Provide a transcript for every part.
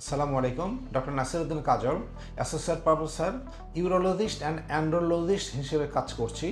আসসালামু আলাইকুম। Doctor Nasiruddin Kajal, associate professor, urologist and andrologist হিসেবে কাজ করছি,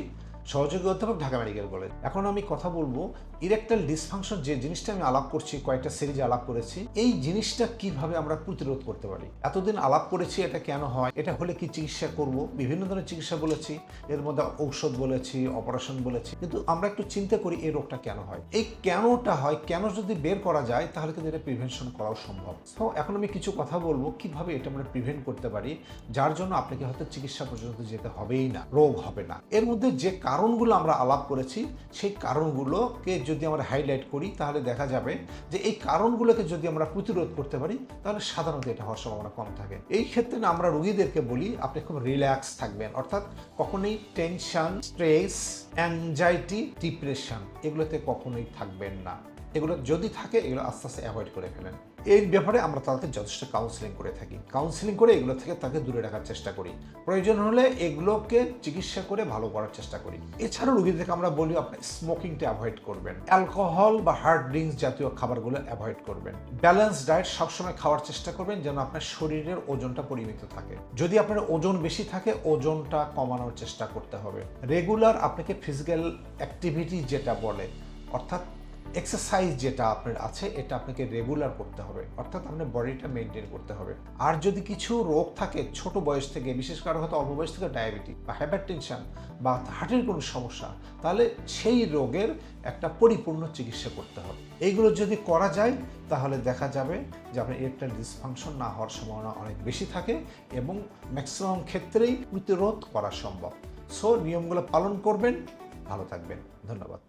সহযোগী অধ্যাপক, ঢাকা মেডিকেল কলেজ। এখন আমি কথা বলবো ইরেকটাইল ডিসফাংশন, যে জিনিসটা আমি আলাপ করছি, কয়েকটা সিরিজে আলাপ করেছি, এই জিনিসটা কিভাবে আমরা প্রতিরোধ করতে পারি। এতদিন আলাপ করেছি এটা কেন হয়, এটা হলে কি চিকিৎসা করব, বিভিন্ন ধরনের চিকিৎসা বলেছি, এর মধ্যে ঔষধ বলেছি, অপারেশন বলেছি, কিন্তু আমরা একটু চিন্তা করি এই রোগটা কেন হয়। এই কেনটা হয়, কেন যদি বের করা যায় তাহলে কিন্তু এটা প্রিভেনশন করাও সম্ভব। তো এখন আমি কিছু কথা বলবো কিভাবে এটা আমরা প্রিভেন্ট করতে পারি, যার জন্য আপনাকে হয়তো চিকিৎসা পর্যন্ত যেতে হবেই না, রোগ হবে না। এর মধ্যে যে কারণগুলো আমরা আলাপ করেছি, সেই কারণগুলোকে যদি আমরা হাইলাইট করি তাহলে দেখা যাবে যে এই কারণগুলোকে যদি আমরা প্রতিরোধ করতে পারি তাহলে সাধারণত এটা হওয়ার সম্ভাবনা কম থাকে। এই ক্ষেত্রে না আমরা রোগীদেরকে বলি আপনি খুব রিল্যাক্স থাকবেন, অর্থাৎ কখনোই টেনশন, স্ট্রেস, অ্যাংজাইটি, ডিপ্রেশন এগুলোতে কখনোই থাকবেন না। এগুলো যদি থাকে এগুলো আস্তে আস্তে অ্যাভয়েড করে ফেলেন। এই ব্যাপারে আমরা তাদেরকে যথেষ্ট কাউন্সিলিং করে থাকি। কাউন্সিলিং করে এগুলো থেকে তাকে দূরে রাখার চেষ্টা করি, প্রয়োজন হলে এগুলোকে চিকিৎসা করে ভালো করার চেষ্টা করি। এছাড়াও রোগীদেরকে আমরা বলি আপনি স্মোকিংটা অ্যাভয়েড করবেন, অ্যালকোহল বা হার্ড ড্রিঙ্কস জাতীয় খাবারগুলো অ্যাভয়েড করবেন, ব্যালেন্স ডায়েট সবসময় খাওয়ার চেষ্টা করবেন যেন আপনার শরীরের ওজনটা পরিমিত থাকে। যদি আপনার ওজন বেশি থাকে ওজনটা কমানোর চেষ্টা করতে হবে। রেগুলার আপনাকে ফিজিক্যাল অ্যাক্টিভিটি যেটা বলে, অর্থাৎ এক্সারসাইজ যেটা আপনার আছে এটা আপনাকে রেগুলার করতে হবে, অর্থাৎ আপনার বডিটা মেনটেন করতে হবে। আর যদি কিছু রোগ থাকে ছোট বয়স থেকে, বিশেষ করে হয়তো অল্প বয়স থেকে ডায়াবেটিস বা হাইপারটেনশন বা হার্টের কোনো সমস্যা, তাহলে সেই রোগের একটা পরিপূর্ণ চিকিৎসা করতে হবে। এইগুলো যদি করা যায় তাহলে দেখা যাবে যে আপনার ইরেকটাইল ডিসফাংশন না হওয়ার সম্ভাবনা অনেক বেশি থাকে এবং ম্যাক্সিমাম ক্ষেত্রেই প্রতিরোধ করা সম্ভব। সো নিয়মগুলো পালন করবেন, ভালো থাকবেন। ধন্যবাদ।